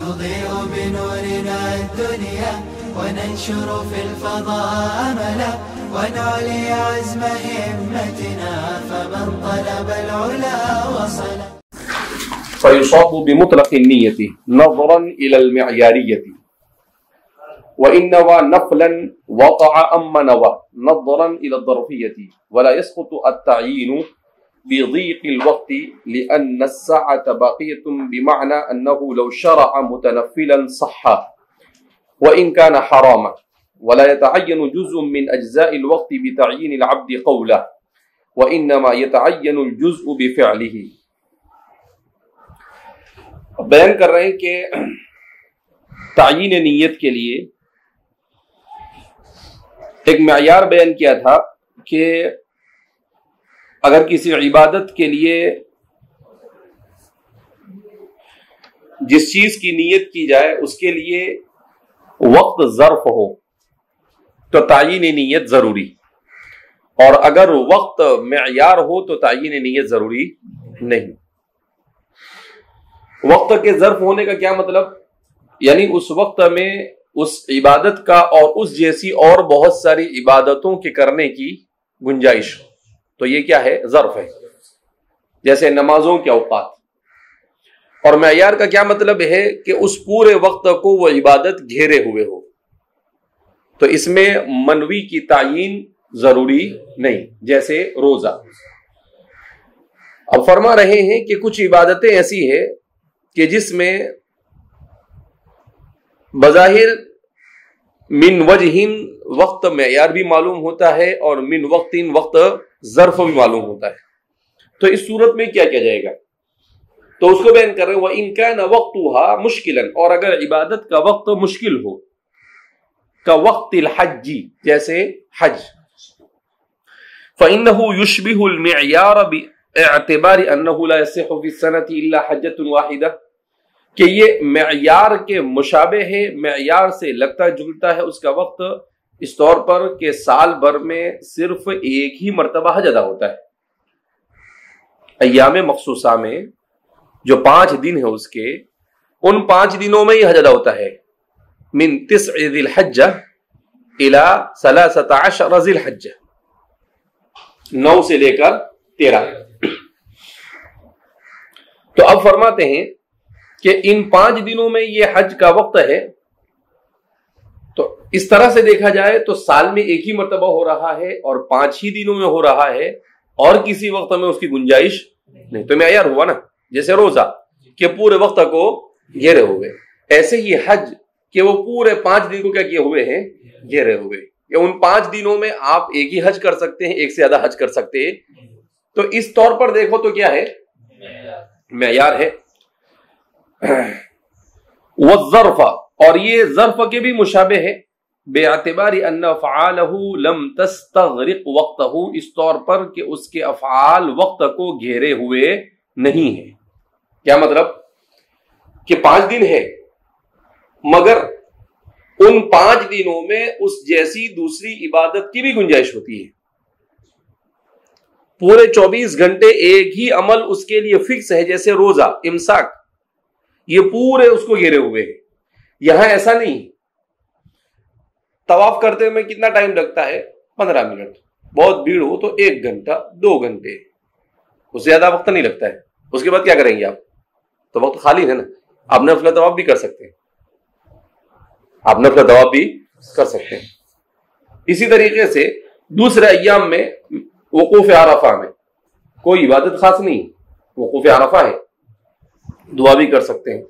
نضيء بنورنا الدنيا وننشر في الفضاء أملا ونعلي عزم همتنا فمن طلب العلا وصل. فيصاب بمطلق النية نظرا إلى المعيارية، وإن نوى نفلا وقع أما نوى نظرا إلى الظرفية، ولا يسقط التعيين بضيق الوقت لأن الساعة باقية، بمعنى أنه لو شرع متنفلا صح وإن كان حراما، ولا يتعين جزء من أجزاء الوقت بتعيين العبد قوله، وإنما يتعين الجزء بفعله. بیان کر رہے ہیں کہ تعیین نیت کے لیے ایک معیار بیان کیا تھا کہ اگر کسی عبادت کے لیے جس چیز کی نیت کی جائے اس کے لیے وقت ظرف ہو تو تعیین نیت ضروری، اور اگر وقت معیار ہو تو تعیین نیت ضروری نہیں۔ وقت کے ظرف ہونے کا کیا مطلب؟ یعنی اس وقت میں اس عبادت کا اور اس جیسی اور بہت ساری عبادتوں کے کرنے کی گنجائش، تو یہ کیا ہے؟ ظرف ہے، جیسے نمازوں کے اوقات۔ اور معیار کا کیا مطلب ہے کہ اس پورے وقت کو وہ عبادت گھیرے ہوئے ہو، تو اس میں منوی کی تعیین ضروری نہیں، جیسے روزہ۔ اب فرما رہے ہیں کہ کچھ عبادتیں ایسی ہیں کہ جس میں بظاہر من وجہ وقت معیار بھی معلوم ہوتا ہے اور من وقت وقت ظرف بھی معلوم ہوتا ہے، تو اس صورت میں کیا کیا جائے گا؟ تو اس کو بیان کر رہے ہیں وَإِن كَانَ وَقْتُهَا مُشْكِلًا، اور اگر عبادت کا وقت مشکل ہو، كَوَقْتِ الْحَجِّ، جیسے حج، فَإِنَّهُ يُشْبِهُ الْمِعْيَارَ بِاعْتِبَارِ أَنَّهُ لَا يَصِحُّ فِي السَّنَةِ إِلَّا حَجَّةٌ وَاحِدَةٌ، کہ یہ معیار کے مشابہ ہے، معیار سے لگتا جلتا ہے اس کا وقت، اس طور پر کہ سال بھر میں صرف ایک ہی مرتبہ حج ادا ہوتا ہے۔ ایام مخصوصہ میں جو 5 دن ہے اس کے، ان 5 دنوں میں ہی حج ادا ہوتا ہے، من 9 ذی الحجہ الى 13 ذی الحجہ، 9 سے لے کر 13۔ تو اب فرماتے ہیں کہ ان 5 دنوں میں یہ حج کا وقت ہے، تو اس طرح سے دیکھا جائے تو سال میں ایک ہی مرتبہ ہو رہا ہے اور 5 ہی دنوں میں ہو رہا ہے، اور کسی وقت میں اس کی گنجائش نہیں، تو معیار ہوا نا، جیسے روزہ کہ پورے وقت کو گھیرے ہوئے، ایسے ہی حج کہ وہ پورے 5 دن کو کیا کیے ہوئے ہیں؟ گھیرے ہوئے، یا ان 5 دنوں میں آپ ایک ہی حج کر سکتے ہیں، ایک سے زیادہ حج کر سکتے ہیں، تو اس طور پر دیکھو تو کیا ہے؟ معیار ہے۔ والظرف، اور یہ ظرف کے بھی مشابہ ہے، باعتبار ان افعالہ لم تستغرق وقتہ، اس طور پر کہ اس کے افعال وقت کو گھیرے ہوئے نہیں ہیں۔ کیا مطلب؟ کہ 5 دن ہے مگر ان 5 دنوں میں اس جیسی دوسری عبادت کی بھی گنجائش ہوتی ہے، پورے 24 گھنٹے ایک ہی عمل اس کے لیے فکس ہے، جیسے روزہ، امساک، یہ پورے اس کو گھیرے ہوئے ہیں۔ یہاں ایسا نہیں، طواف کرتے میں کتنا ٹائم لگتا ہے؟ 15 منٹ، بہت بھیڑ ہو تو 1 گھنٹہ 2 گھنٹے، اس سے زیادہ وقت نہیں لگتا ہے۔ اس کے بعد کیا کریں گے آپ؟ تو وقت خالی ہے نا، آپ نفل طواف بھی کر سکتے ہیں، آپ نفل طواف بھی کر سکتے ہیں۔ اسی طریقے سے دوسرے ایام میں، وقوف عرفہ میں کوئی عبادت خاص نہیں، وقوف عرفہ ہے، دعا بھی کر سکتے ہیں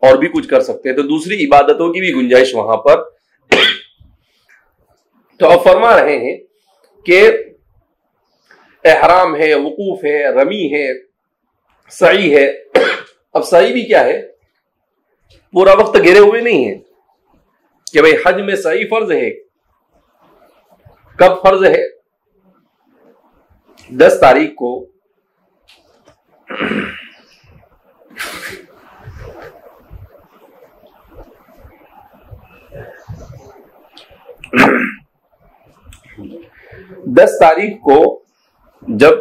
اور بھی کچھ کر سکتے ہیں، تو دوسری عبادتوں کی بھی گنجائش وہاں پر۔ تو اب فرما رہے ہیں کہ احرام ہے، وقوف ہے، رمی ہے، سعی ہے۔ اب سعی بھی کیا ہے؟ پورا وقت گھیرے ہوئے نہیں ہے کہ بھئی حج میں سعی فرض ہے۔ کب فرض ہے؟ 10 تاریخ کو جب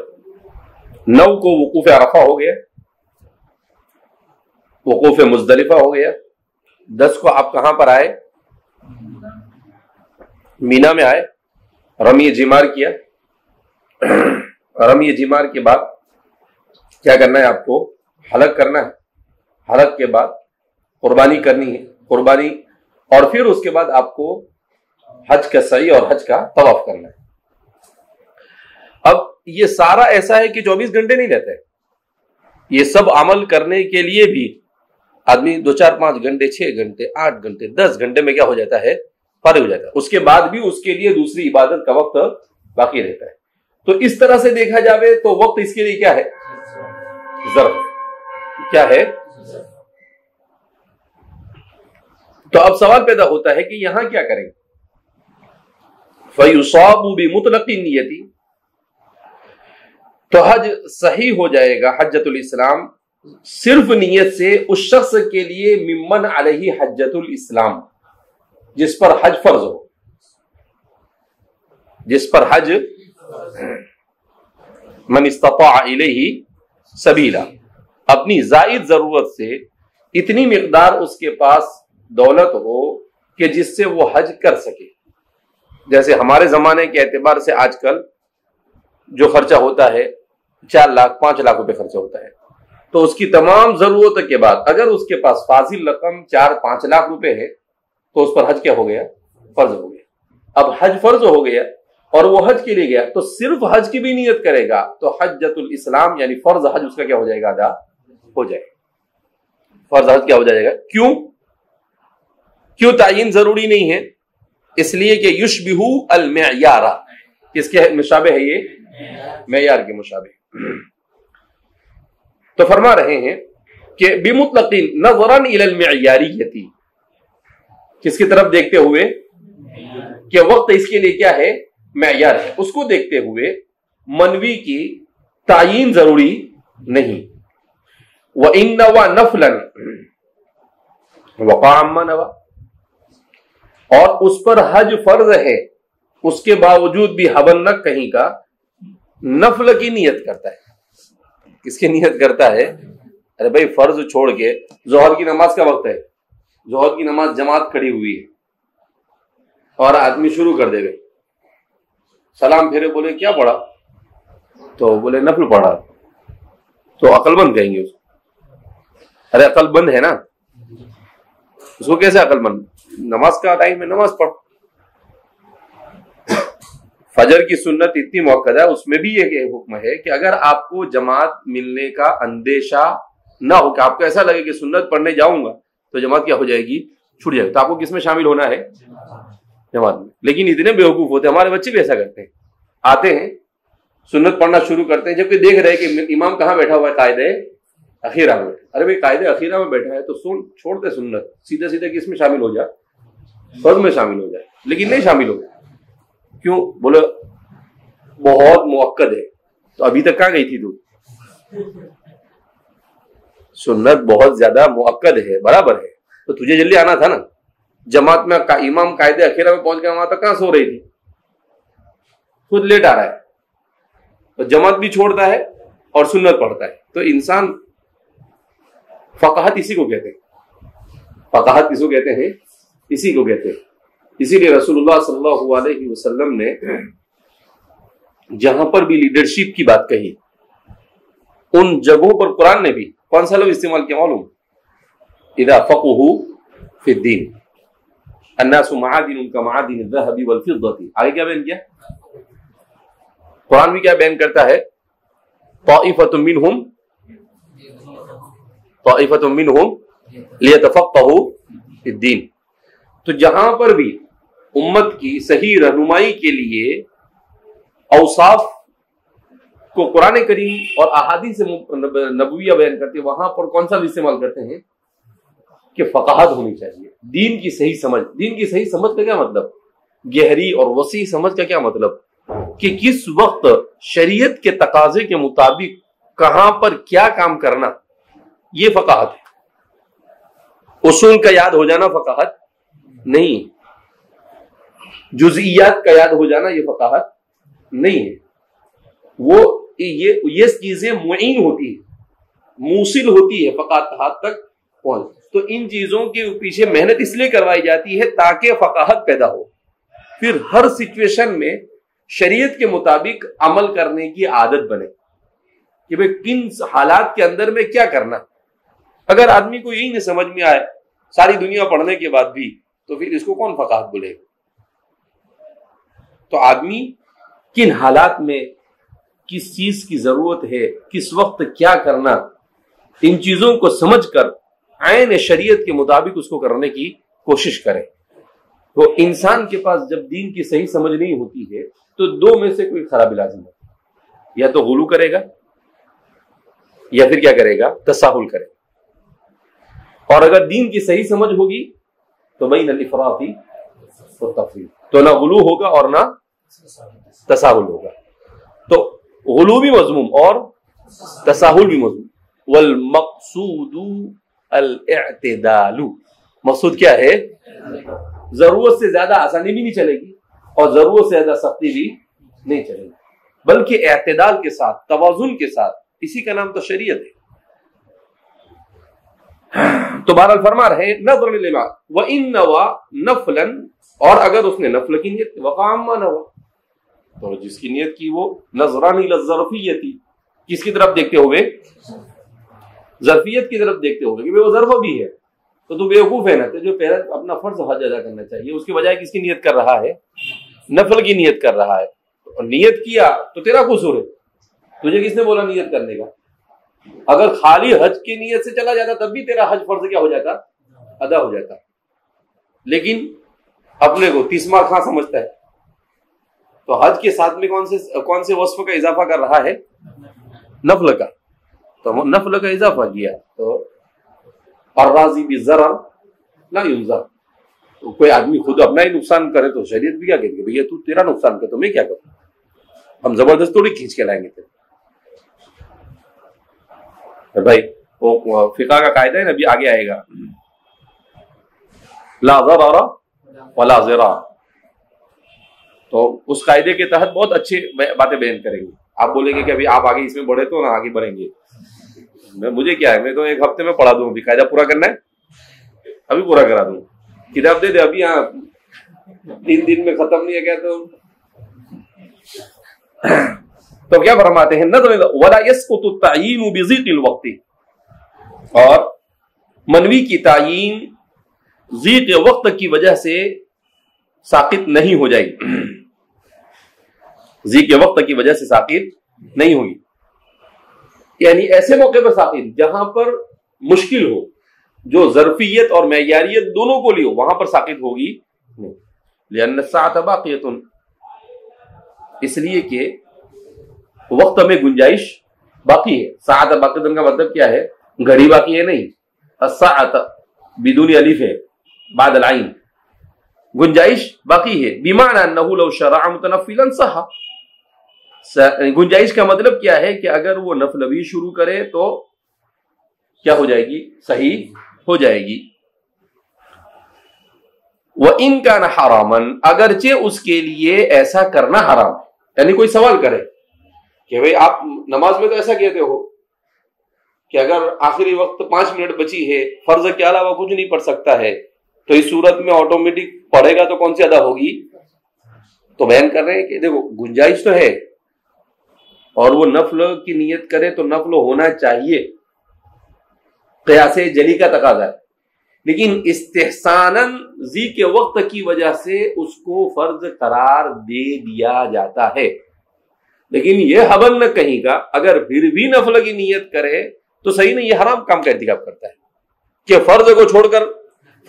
9 کو وقوف عرفہ ہو گیا، وقوف مزدلفہ ہو گیا، 10 کو آپ کہاں پر آئے؟ مینا میں آئے، رمی جمار کیا، رمی جمار کے بعد کیا کرنا ہے آپ کو؟ حلق کرنا ہے، حلق کے بعد قربانی کرنی ہے، قربانی، اور پھر اس کے بعد آپ کو حج کا سعی اور حج کا طواف کرنا ہے۔ اب یہ سارا ایسا ہے کہ 24 گھنٹے نہیں رہتے، یہ سب عمل کرنے کے لیے بھی آدمی 2 4 5 گھنٹے 6 گھنٹے 8 گھنٹے 10 گھنٹے میں کیا ہو جاتا ہے؟ فارغ ہو جاتا ہے۔ اس کے بعد بھی اس کے لیے دوسری عبادت کا وقت باقی رہتا ہے۔ تو اس طرح سے دیکھا جاوے تو وقت اس کے لیے کیا ہے؟ ظرف کیا ہے؟ تو اب سوال پیدا ہوتا ہے کہ یہاں کیا کریں؟ فَيُصَابُ بِمُطْلَقِ النِّيَّةِ، تو حج صحیح ہو جائے گا، حجۃ الاسلام صرف نیت سے اس شخص کے لیے ممن علیہ حجۃ الاسلام، جس پر حج فرض ہو، جس پر حج، من استطاع الیہ سبیلا، اپنی زائد ضرورت سے اتنی مقدار اس کے پاس دولت ہو کہ جس سے وہ حج کر سکے۔ جیسے ہمارے زمانے کے اعتبار سے آج کل جو خرچہ ہوتا ہے 4 لاکھ 5 لاکھ روپے خرچہ ہوتا ہے، تو اس کی تمام ضرورت کے بعد اگر اس کے پاس فاضل رقم 4-5 لاکھ روپے ہے تو اس پر حج کیا ہو گیا؟ فرض ہو گیا۔ اب حج فرض ہو گیا اور وہ حج کے لیے گیا تو صرف حج کی بھی نیت کرے گا تو حجۃ الاسلام یعنی فرض حج اس کا کیا ہو جائے گا؟ ادا ہو جائے گا۔ فرض حج کیا ہو جائے گا؟ کیوں تعین ضروری نہیں ہے؟ اس لیے کہ یشبہ المعیار، کس کے مشابہ ہے؟ یہ معیار کے مشابہ۔ تو فرما رہے ہیں کہ بمطلق نظرا الی المعیاریۃ، کس کی طرف دیکھتے ہوئے؟ کہ وقت اس کے لیے کیا ہے؟ معیار ہے، اس کو دیکھتے ہوئے منوی کی تعین ضروری نہیں۔ وَإِن نَوَى نَفْلًا وَقَعَ عَمَّا نَوَى، اور اس پر حج فرض ہے اس کے باوجود بھی حبنک کہیں کا نفل کی نیت کرتا ہے۔ کس کی نیت کرتا ہے؟ ارے بھائی فرض چھوڑ کے ظہر کی نماز کا وقت ہے، ظہر کی نماز جماعت کھڑی ہوئی ہے اور آدمی شروع کر دے گئے، سلام پھیرے، بولے کیا پڑھا؟ تو بولے نفل پڑھا، تو عقل مند کہیں گے اس کو؟ ارے عقل مند ہے نا، اس کو کیسے عقل مند؟ نماز کا ٹائم ہے، نماز پڑھ۔ فجر کی سنت اتنی موقع ہے، اس میں بھی یہ حکم ہے کہ اگر آپ کو جماعت ملنے کا اندیشہ نہ ہو، کہ آپ کو ایسا لگے کہ سنت پڑھنے جاؤں گا تو جماعت کیا ہو جائے گی؟ چھوٹ جائے گی، تو آپ کو کس میں شامل ہونا ہے؟ جماعت میں۔ لیکن اتنے بیوقوف ہوتے ہیں، ہمارے بچے بھی ایسا کرتے ہیں، آتے ہیں سنت پڑھنا شروع کرتے ہیں، جبکہ دیکھ رہے کہ امام کہاں بیٹھا ہوا ہے؟ قاعدہ اخیرہ میں۔ ارے بھائی قاعدہ اخیرہ میں بیٹھا ہے تو چھوڑتے سنت، سیدھے سیدھے کس میں شامل ہو جائے؟ فرض میں شامل ہو جائے، لیکن نہیں شامل ہو جائے۔ کیوں؟ بولے بہت مؤکد ہے، تو ابھی تک کہاں گئی تھی تو؟ سنت بہت زیادہ مؤکد ہے، برابر ہے، تو تجھے جلدی آنا تھا نا۔ جماعت میں امام قاعدہ اخیرہ میں پہنچ گیا، وہاں تک کہاں سو رہی تھی؟ خود لیٹ آ رہا ہے، تو جماعت بھی چھوڑتا ہے اور سنت پڑھتا ہے۔ تو انسان فقاہت اسی کو کہتے ہیں، فقاہت کس کو کہتے ہیں؟ اسی کو کہتے ہیں۔ اسی لیے رسول اللہ صلی اللہ علیہ وسلم نے جہاں پر بھی لیڈرشپ کی بات کہی، ان جگہوں پر قرآن نے بھی کون سا لفظ استعمال کیا معلوم؟ اذا فقہوا فی الدین الناس معادن کمعادن الذهب والفضة۔ آگے کیا بیان کیا؟ قرآن بھی کیا بیان کرتا ہے؟ طائفۃ منہم لیتفقہوا فی الدین۔ تو جہاں پر بھی امت کی صحیح رہنمائی کے لیے اوصاف کو قرآن کریم اور احادیث نبویہ بیان کرتے ہیں، وہاں پر کون سا بھی استعمال کرتے ہیں؟ کہ فقاہت ہونی چاہیے، دین کی صحیح سمجھ۔ دین کی صحیح سمجھ کا کیا مطلب؟ گہری اور وسیع سمجھ کا کیا مطلب؟ کہ کس وقت شریعت کے تقاضے کے مطابق کہاں پر کیا کام کرنا، یہ فقاہت ہے۔ اصول کا یاد ہو جانا فقاہت نہیں، جزئیات کا یاد ہو جانا یہ فقاہت نہیں ہے۔ وہ یہ چیزیں معین ہوتی ہے، موصل ہوتی ہے فقاہت تک پہنچ. تو ان چیزوں کے پیچھے محنت اس لیے کروائی جاتی ہے تاکہ فقاہت پیدا ہو, پھر ہر سچویشن میں شریعت کے مطابق عمل کرنے کی عادت بنے کہ بھئی کن حالات کے اندر میں کیا کرنا. اگر آدمی کو یہی نہیں سمجھ میں آئے ساری دنیا پڑھنے کے بعد بھی, تو پھر اس کو کون فقاہت بولے گا. تو آدمی کن حالات میں کس چیز کی ضرورت ہے, کس وقت کیا کرنا, ان چیزوں کو سمجھ کر عین شریعت کے مطابق اس کو کرنے کی کوشش کرے. تو انسان کے پاس جب دین کی صحیح سمجھ نہیں ہوتی ہے تو دو میں سے کوئی خرابی لازم ہے, یا تو غلو کرے گا یا پھر کیا کرے گا, تساہل کرے گا. اور اگر دین کی صحیح سمجھ ہوگی تو بین الافراط والتفریط, تو نہ غلو ہوگا اور نہ تساہل ہوگا. تو غلو بھی مذموم اور تساہل بھی مذموم. والمقصود الاعتدال, مقصود کیا ہے؟ ضرورت سے زیادہ آسانی بھی نہیں چلے گی اور ضرورت سے زیادہ سختی بھی نہیں چلے گی, بلکہ اعتدال کے ساتھ, توازن کے ساتھ. اسی کا نام تو شریعت ہے. تو بہرحال فرما رہے نظر للما وان نوى نفلا, اور اگر اس نے نفل کی نیت, وقام ما نوى, تو جس کی نیت کی وہ نظران الى الظرفیت, کس کی طرف دیکھتے ہوئے؟ ظرفیت کی طرف دیکھتے ہوئے کہ وہ ظرف بھی ہے. تو بیوقوف ہے نا, تو جو پہلے اپنا فرض حج ادا کرنا چاہیے اس کے بجائے کس کی نیت کر رہا ہے؟ نفل کی نیت کر رہا ہے. اور نیت کیا تو تیرا قصور ہے, تجھے کس نے بولا نیت کرنے کا؟ اگر خالی حج کی نیت سے چلا جاتا تب بھی تیرا حج فرض کیا ہو جاتا؟ ادا ہو جاتا. لیکن اپنے کو 30 مار خاں سمجھتا ہے, تو حج کے ساتھ میں کون سے وصف کا اضافہ کر رہا ہے؟ نفل کا. تو نفل کا اضافہ کیا تو الراضی بالضرر لا ينظر. تو کوئی آدمی خود اپنا ہی نقصان کرے تو شریعت بھی کیا کہتی ہے, بھیا تو تیرا نقصان کر تو میں کیا کروں, ہم زبردست تھوڑی کھینچ کے لائیں گے تیرے. بھائی وہ فقہ کا قاعدہ ہے نا, ابھی آگے آئے گا, لا ضرر ولا ضرار. تو اس قاعدے کے تحت بہت اچھی باتیں بیان کریں گے. آپ بولیں گے کہ ابھی آپ آگے اس میں بڑھے تو نہ آگے بڑھیں گے, مجھے کیا ہے, میں تو ایک ہفتے میں پڑھا دوں, ابھی قاعدہ پورا کرنا ہے ابھی پورا کرا دوں, کتاب دے دے ابھی, یہاں 3 دن میں ختم نہیں ہے کیا. تو کیا فرماتے ہیں, نظر ولا يسقط التعیین بضیق الوقت, اور منوی کی تعیین ضیق وقت کی وجہ سے ساقط نہیں ہو جائے گی, ضیق وقت کی وجہ سے ساقط نہیں ہوگی. یعنی ایسے موقع پر ساقط جہاں پر مشکل ہو, جو ظرفیت اور معیاریت دونوں کو لی ہو, وہاں پر ساقط ہوگی نہیں. لأن الساعة باقیۃ, اس لیے کہ وقت میں گنجائش باقی ہے. ساعت باقیۃ کا مطلب کیا ہے؟ گھڑی باقی ہے نہیں, الساعت بدون الف ہے بعد العین, گنجائش باقی ہے. بمعنى انه لو شرع متنفلا صح, گنجائش کا مطلب کیا ہے کہ اگر وہ نفل بھی شروع کرے تو کیا ہو جائے گی؟ صحیح ہو جائے گی. وَإِن كَانَ حَرَامًا, اگرچہ اس کے لیے ایسا کرنا حرام ہے. یعنی کوئی سوال کرے کہ بھئی آپ نماز میں تو ایسا کہتے ہو کہ اگر آخری وقت 5 منٹ بچی ہے, فرض کے علاوہ کچھ نہیں پڑھ سکتا ہے, تو اس صورت میں آٹومیٹک پڑھے گا تو کون سی ادا ہوگی؟ تو بیان کر رہے ہیں کہ دیکھو گنجائش تو ہے, اور وہ نفل کی نیت کرے تو نفل ہونا چاہیے, قیاس جلی کا تقاضا ہے. لیکن استحساناً ذی کے وقت کی وجہ سے اس کو فرض قرار دے دیا جاتا ہے. لیکن یہ حبل نہ کہیں گا, اگر پھر بھی نفل کی نیت کرے تو صحیح نہیں, یہ حرام کام کا ارتکاب کرتا ہے کہ فرض کو چھوڑ کر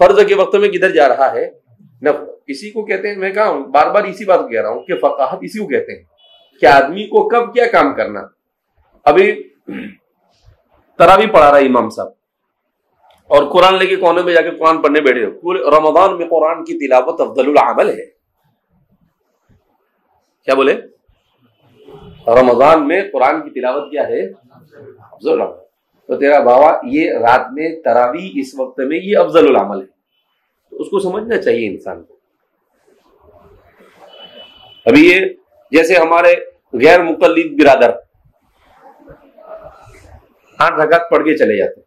فرض کے وقت میں کدھر جا رہا ہے؟ نفل. اسی کو کہتے ہیں, میں کہا ہوں بار بار اسی بات کو کہہ رہا ہوں کہ فقاہت اسی کو کہتے ہیں کہ آدمی کو کب کیا کام کرنا. ابھی تراویح پڑھا رہا ہے امام صاحب, اور قرآن لے کے کونے میں جا کے قرآن پڑھنے بیٹھے ہو. پورے رمضان میں قرآن کی تلاوت افضل العمل ہے. کیا بولے؟ رمضان میں قرآن کی تلاوت کیا ہے؟ افضل العمل. تو تیرا بابا یہ رات میں تراویح اس وقت میں یہ افضل العمل ہے, تو اس کو سمجھنا چاہیے انسان کو. ابھی یہ جیسے ہمارے غیر مقلد برادر 8 رکعت پڑھ کے چلے جاتے,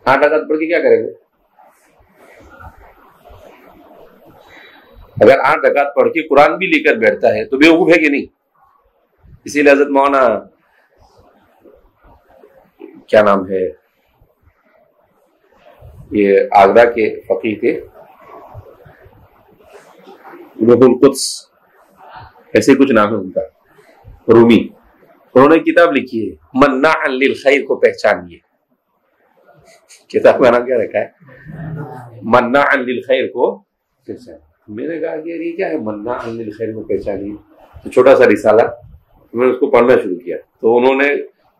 8 رکعت پڑھ کے کیا کریں گے؟ اگر 8 رکعت پڑھ کے قرآن بھی لے کر بیٹھتا ہے تو بیوقوف ہے کہ نہیں؟ اسی لیے حضرت مولانا کیا نام ہے یہ آگرہ کے فقیہ تھے روح القدس ایسے کچھ نام ہے ان کا، رومی، انہوں نے کتاب لکھی ہے مناعا للخیر کو پہچانیے. کتاب کا نام کیا رکھا ہے؟ مناعا للخیر کو پہچانیے. میں نے کہا کہ یہ کیا ہے مناعا للخیر کو پہچانیے؟ تو چھوٹا سا رسالہ میں نے اس کو پڑھنا شروع کیا تو انہوں نے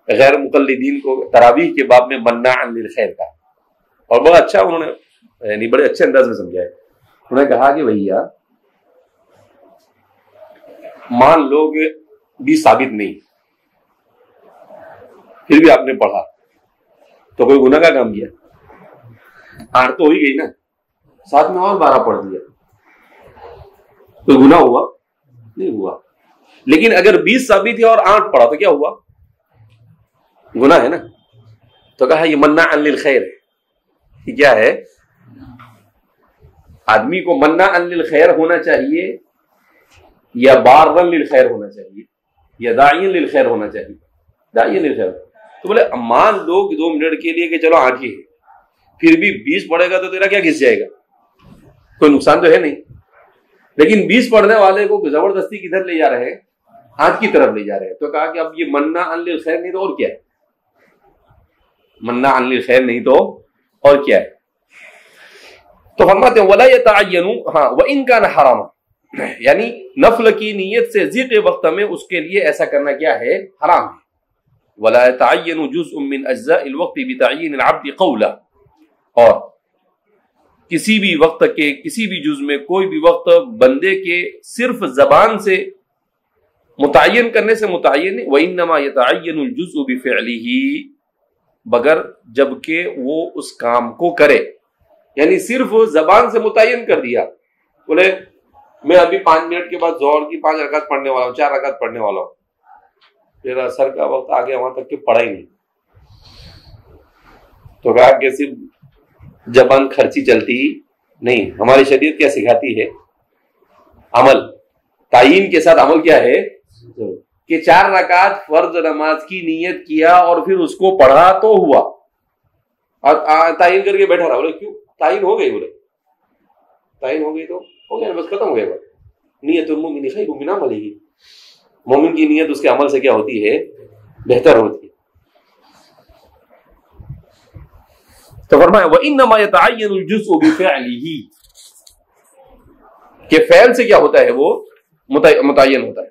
غیر مقلدین کو تراویح کے باب میں مناعا للخیر کہا اور بڑا اچھا انہوں نے یعنی بڑے اچھے انداز میں سمجھایا. انہوں نے کہا کہ بھیا مان لو کہ بھی ثابت نہیں پھر بھی آپ نے پڑھا تو کوئی گناہ کا کام کیا؟ 8 تو ہو ہی گئی نا، ساتھ میں اور 12 پڑھ دیا، کوئی گناہ ہوا؟ نہیں ہوا. لیکن اگر 20 ثابت ہے اور 8 پڑھا تو کیا ہوا؟ گناہ ہے نا. تو کہا یہ مناعا للخیر ہے. یہ کیا ہے؟ آدمی کو مناعا للخیر ہونا چاہیے یا بارا للخیر ہونا چاہیے یا داعیا للخیر ہونا چاہیے؟ داعیا للخیر. تو بولے مان لو کہ 2 منٹ کے لیے کہ چلو 8 ہی ہے، پھر بھی 20 پڑھے گا تو تیرا کیا گھس جائے گا؟ کوئی نقصان تو ہے نہیں. لیکن 20 پڑھنے والے کو زبردستی کدھر لے جا رہے ہیں؟ 8 کی طرف لے جا رہے ہیں. تو کہا کہ اب یہ مناعا للخیر نہیں تو اور کیا ہے؟ مناعا للخیر نہیں تو اور کیا ہے؟ تو فرماتے ہیں ولا يتعین وان كان حراما، یعنی نفل کی نیت سے ذکر وقت میں اس کے لیے ایسا کرنا کیا ہے؟ حرام ہے. ولا يتعین جزء من اجزاء الوقت بتعیین العبد قولا، اور کسی بھی وقت کے کسی بھی جز میں کوئی بھی وقت بندے کے صرف زبان سے متعین کرنے سے متعین نہیں. وانما يتعین الجزء بفعله، مگر جبکہ وہ اس کام کو کرے. یعنی صرف زبان سے متعین کر دیا، بولے میں ابھی 5 منٹ کے بعد ظہر کی 5 رکعت پڑھنے والا ہوں، 4 رکعت پڑھنے والا ہوں، پھر عصر کا وقت آ گیا وہاں تک کہ پڑھا ہی نہیں. تو کہا کہ صرف زبان خرچی چلتی نہیں، ہماری شریعت کیا سکھاتی ہے؟ عمل. تعین کے ساتھ عمل کیا ہے؟ کہ 4 رکعت فرض نماز کی نیت کیا اور پھر اس کو پڑھا تو ہوا، اور تعین کر کے بیٹھا رہا. بولے کیوں؟ تعین ہو گئی. بولے تعین ہو گئی تو ہو گیا، بس ختم ہو گیا. نیت المؤمن خیر من عملہ، مومن کی نیت اس کے عمل سے کیا ہوتی ہے؟ بہتر ہوتی ہے. تو فرمایا وانما يتعین الجزء بفعله، کہ فعل سے کیا ہوتا ہے؟ وہ متعین ہوتا ہے.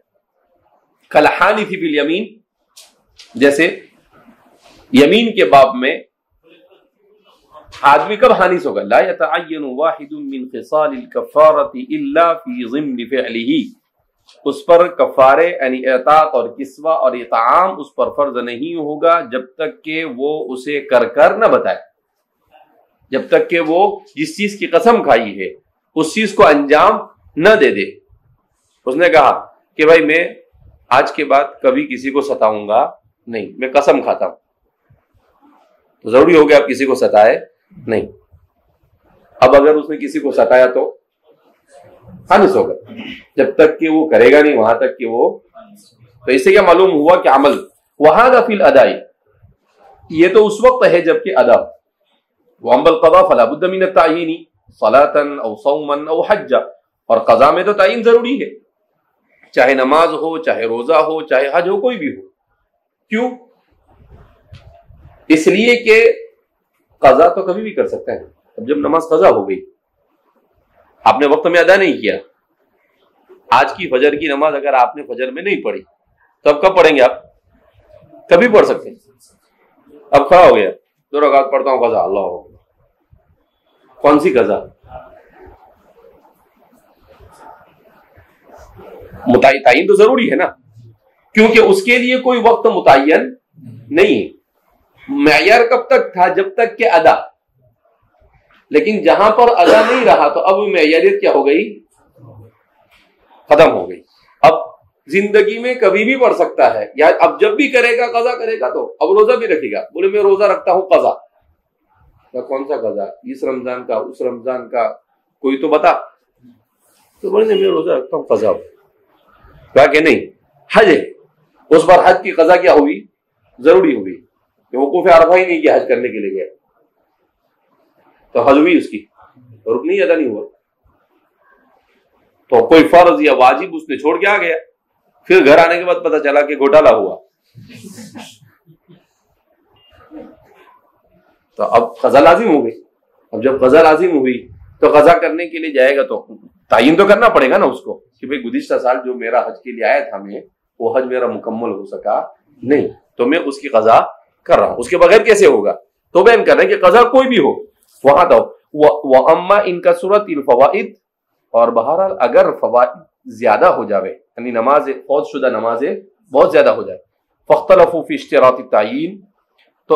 کالحالف بالیمین، جیسے یمین کے باب میں آدمی کب حانث ہوگا؟ لا يتعین واحد من خصال الکفارۃ الا فی ضمن فعلہ، اس پر کفارے یعنی اعتاق اور کسوہ اور اطعام اس پر فرض نہیں ہوگا جب تک کہ وہ اسے کر نہ بتائے، جب تک کہ وہ جس چیز کی قسم کھائی ہے اس چیز کو انجام نہ دے دے. اس نے کہا کہ بھائی میں آج کے بعد کبھی کسی کو ستاؤں گا نہیں، میں قسم کھاتا ہوں. تو ضروری ہو گیا آپ کسی کو ستائے نہیں. اب اگر اس نے کسی کو ستایا تو حانث ہوگا، جب تک کہ وہ کرے گا نہیں وہاں تک کہ وہ. تو اس سے کیا معلوم ہوا کہ عمل وہذا فی الادائی، یہ تو اس وقت ہے جب کہ ادا. واما القضاء فلا بد من التعیین صلاۃ او صوما او حج، اور قضا میں تو تعین ضروری ہے، چاہے نماز ہو، چاہے روزہ ہو، چاہے حج ہو، کوئی بھی ہو. کیوں؟ اس لیے کہ قضا تو کبھی بھی کر سکتا ہے. اب جب نماز قضا ہو گئی، آپ نے وقت میں ادا نہیں کیا، آج کی فجر کی نماز اگر آپ نے فجر میں نہیں پڑھی تو اب کب پڑھیں گے؟ آپ کبھی پڑھ سکتے ہیں. اب کھڑا ہو گیا 2 رکعت پڑھتا ہوں قضا، اللہ ہو. کون سی قضا؟ تعین تو ضروری ہے نا، کیونکہ اس کے لیے کوئی وقت متعین نہیں. معیار کب تک تھا؟ جب تک کہ ادا. لیکن جہاں پر ادا نہیں رہا تو اب معیاریت کیا ہو گئی؟ ختم ہو گئی. اب زندگی میں کبھی بھی پڑھ سکتا ہے، یا اب جب بھی کرے گا قضا کرے گا. تو اب روزہ بھی رکھے گا، بولے میں روزہ رکھتا ہوں قضا، کون سا قضا؟ اس رمضان کا، اس رمضان کا، کوئی تو بتا. تو بولے میں روزہ رکھتا ہوں، قضا ہو. کہا کہ نہیں، حج ہے، اس بار حج کی قضا کیا ہوئی؟ ضروری ہوئی، کہ وقوف عرفہ ہی نہیں کیا، حج کرنے کے لیے گیا تو حج ہوئی، اس کی رکن ہی ادا نہیں ہوا. تو کوئی فرض یا واجب اس نے چھوڑ کے آ گیا. پھر گھر آنے کے بعد پتا چلا کہ گھوٹالا ہوا، تو اب قضا لازم ہو گئی. اب جب قضا لازم ہوئی تو قضا کرنے کے لیے جائے گا تو تعین تو کرنا پڑے گا نا اس کو، کہ بھئی گزشتہ سال جو میرا حج کے لیے آیا تھا میں، وہ حج میرا مکمل ہو سکا نہیں، تو میں اس کی قضا کر رہا ہوں. اس کے بغیر کیسے ہوگا؟ تو بیان کر رہے ہیں کہ قضا کوئی بھی ہو وہاں تو وَأَمَّا إِن كَثُرَتِ الْفَوَائِدِ، اور بہرحال اگر فوائد زیادہ ہو جاوے، یعنی نماز فوت شدہ نمازیں بہت زیادہ ہو جائے، فَاخْتَلَفُوا فِي اشْتِرَاطِ التَّعْیِین، تو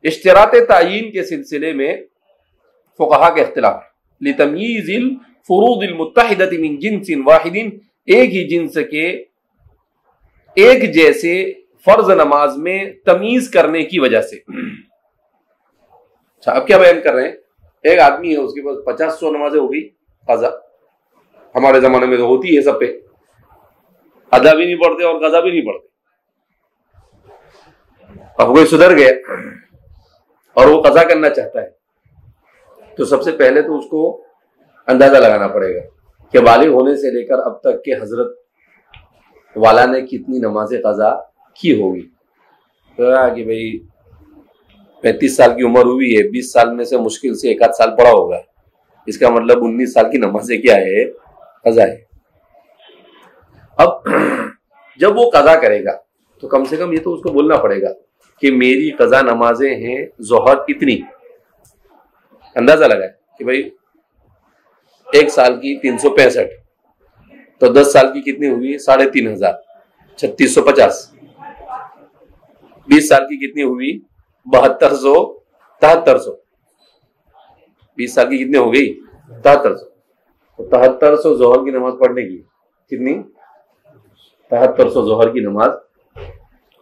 اشتراط تعیین کے سلسلے میں فقہا کا اختلاف ہے. لِتَمْیِیزِ الْفُرُوضِ الْمُتَّحِدَةِ مِنْ جِنْسٍ وَاحِدٍ، ایک ہی جنس کے ایک جیسے فرض نماز میں تمیز کرنے کی وجہ سے. اچھا، اب کیا بیان کر رہے ہیں؟ ایک آدمی ہے، اس کے پاس 50-100 نمازیں ہو گئی قضا. ہمارے زمانے میں تو ہوتی ہے سب پہ، ادا بھی نہیں پڑھتے اور قضا بھی نہیں پڑھتے. اب کوئی سدھر گیا اور وہ قضا کرنا چاہتا ہے، تو سب سے پہلے تو اس کو اندازہ لگانا پڑے گا کہ بالغ ہونے سے لے کر اب تک کے حضرت والا نے کتنی نمازیں قضا کی ہوگی. تو کہ بھئی 35 سال کی عمر ہوئی ہے، 20 سال میں سے مشکل سے 1 آدھ سال پڑا ہوگا، اس کا مطلب 19 سال کی نمازیں کیا ہے؟ قضا ہے. اب جب وہ قضا کرے گا تو کم سے کم یہ تو اس کو بولنا پڑے گا کہ میری قضا نمازیں ہیں ظہر اتنی. اندازہ لگائے کہ بھئی 1 سال کی 365، تو 10 سال کی کتنی ہوئی؟ 3500، 3650. 20 سال کی کتنی ہوئی؟ 7200، 7300. 20 سال کی کتنی ہو گئی؟ 7300. 7300 ظہر کی نماز پڑھنے کی. کتنی؟ 7300 ظہر کی نماز.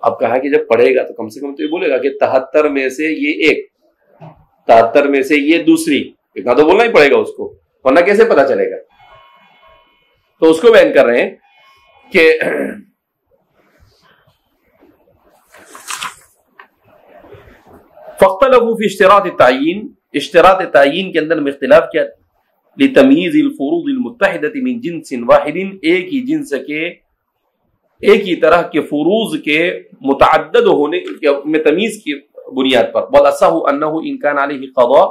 اب کہا کہ جب پڑھے گا تو کم سے کم تو یہ بولے گا کہ 73 میں سے یہ ایک، 73 میں سے یہ دوسری، اتنا تو بولنا ہی پڑے گا اس کو، ورنہ کیسے پتا چلے گا؟ تو اس کو بیان کر رہے ہیں کہ فَاخْتَلَفُوا فِي اشْتِرَاطِ التَّعْیِین، اشتراط تعین کے اندر میں اختلاف کیا؟ لِتَمْیِیزِ الْفُرُوضِ الْمُتَّحِدَةِ مِنْ جِنْسٍ وَاحِدٍ، ایک ہی جنس کے، ایک ہی طرح کے فروض کے متعدد ہونے میں تمیز کی بنیاد پر. وَالْأَصَحُّ أَنَّهُ إِنْ كَانَ عَلَيْهِ قَضَاءٌ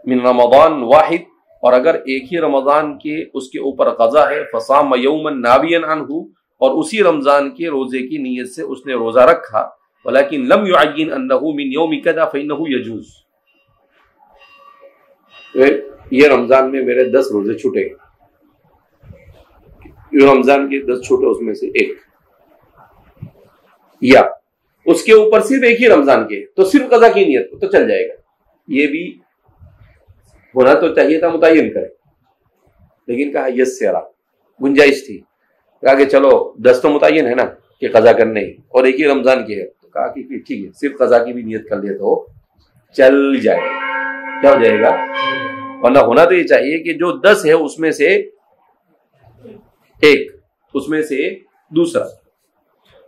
مِنْ رَمَضَانٍ وَاحِدٍ، اور اگر ایک ہی رمضان کے اس کے اوپر قضا ہے، فَصَامَ يَوْمًا نَاوِيًا عَنْهُ، اور اسی رمضان کے روزے کی نیت سے اس نے روزہ رکھا، وَلَكِنْ لَمْ يُعَيِّنْ أَنَّهُ مِنْ يَوْمِ كَذَا فَإِنَّهُ يَجُوزُ. یہ رمضان میں میرے 10 روزے چھوٹے، رمضان کے 10 چھوٹے، اس میں سے ایک، یا اس کے اوپر صرف ایک ہی رمضان کے، تو صرف قضا کی نیت تو چل جائے گا. یہ بھی ہونا تو چاہیے تھا، متعین کرے، لیکن کہا یسرا، گنجائش تھی. کہا کہ چلو 10 تو متعین ہے نا کہ قضا کرنے ہی، اور ایک ہی رمضان کی ہے، تو کہا کہ ٹھیک ہے صرف قضا کی بھی نیت کر لے تو چل جائے. کیا ہو جائے گا؟ ورنہ ہونا تو یہ چاہیے کہ جو 10 ہے اس میں سے ایک، اس میں سے دوسرا.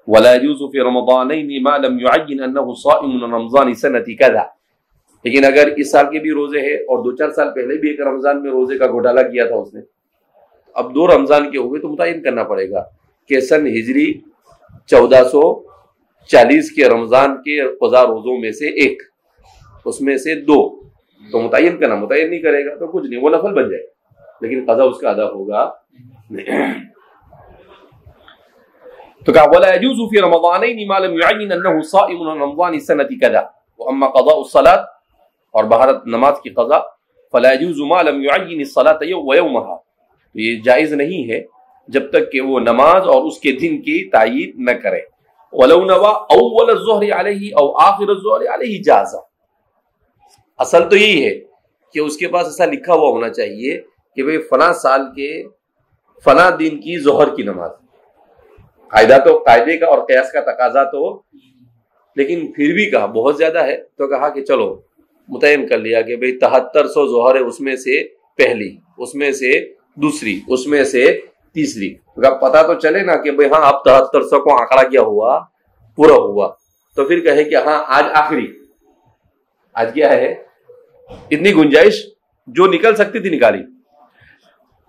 وَلَا يَجُوزُ فِي رَمَضَانَيْنِ مَا لَمْ يُعَيِّنْ أَنَّهُ صَائِمٌ رَمَضَانِ سَنَةِ كَذَا، لیکن اگر اس سال کے بھی روزے ہیں اور 2-4 سال پہلے بھی ایک رمضان میں روزے کا گھوٹالا کیا تھا اس نے، اب 2 رمضان کے ہوئے تو متعین کرنا پڑے گا کہ سن ہجری 1440 کے رمضان کے قضا روزوں میں سے ایک، اس میں سے 2، تو متعین کرنا. متعین نہیں کرے گا تو کچھ نہیں، وہ نفل بن جائے، لیکن قضا اس کا ادا ہوگا نہیں. تو کہا وَلَا يَجُوزُ فِي رَمَضَانَيْنِ مَا لَمْ يُعَيِّنْ أَنَّهُ صَائِمٌ رَمَضَانِ سَنَةِ كَذَا وَأَمَّا قَضَاءُ الصَّلَاةِ، اور بہرحال نماز کی قضا، فَلَا يَجُوزُ مَا لَمْ يُعَيِّنِ الصَّلَاةَ وَيَوْمَهَا، تو یہ جائز نہیں ہے جب تک کہ وہ نماز اور اس کے دن کی تعیین نہ کرے. وَلَوْ نَوَى أَوَّلَ الظُّهْرِ عَلَيْهِ أَوْ آخِرَ الظُّهْرِ عَلَيْهِ جَازَ. اصل تو یہی ہے کہ اس کے پاس ایسا لکھا ہوا ہونا چاہیے کہ بھئی فلاں سال کے فلاں دن کی ظہر کی نماز. قاعدہ تو قاعدے کا اور قیاس کا تقاضا تو، لیکن پھر بھی کہا بہت زیادہ ہے تو کہا کہ چلو متعین کر لیا کہ بھئی 7300 ظہر ہے، اس میں سے پہلی، اس میں سے دوسری، اس میں سے تیسری. اگر پتا تو چلے نا کہ بھئی ہاں اب 7300 کو آنکڑا کیا ہوا، پورا ہوا، تو پھر کہے کہ ہاں آج آخری، آج کیا ہے، اتنی گنجائش جو نکل سکتی تھی نکالی.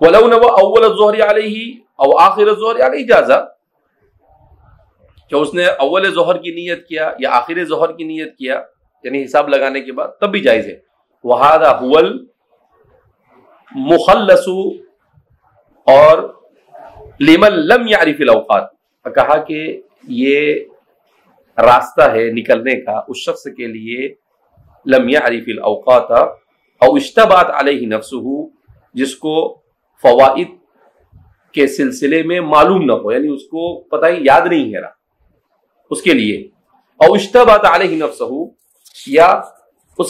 وَلَوْ نَوَى أَوَّلَ الظُّهْرِ عَلَيْهِ أَوْ آخِرَ الظُّهْرِ عَلَيْهِ جَازَ، کہ اس نے اول ظہر کی نیت کیا یا آخر ظہر کی نیت کیا، یعنی حساب لگانے کے بعد، تب بھی جائز ہے. وَهَذَا هُوَ الْمُخَلَّصُ، اور لِمَنْ لَمْ يَعْرِفِ الْأَوْقَاتِ، کہا کہ یہ راستہ ہے نکلنے کا اس شخص کے لیے لم يعرف الاوقات او اشتبهت علیہ نفسه، جس کو فوائد کے سلسلے میں معلوم نہ ہو، یعنی اس کو پتہ ہی یاد نہیں ہے رہا اس کے لیے. او اشتبهت علیہ نفسه، یا اس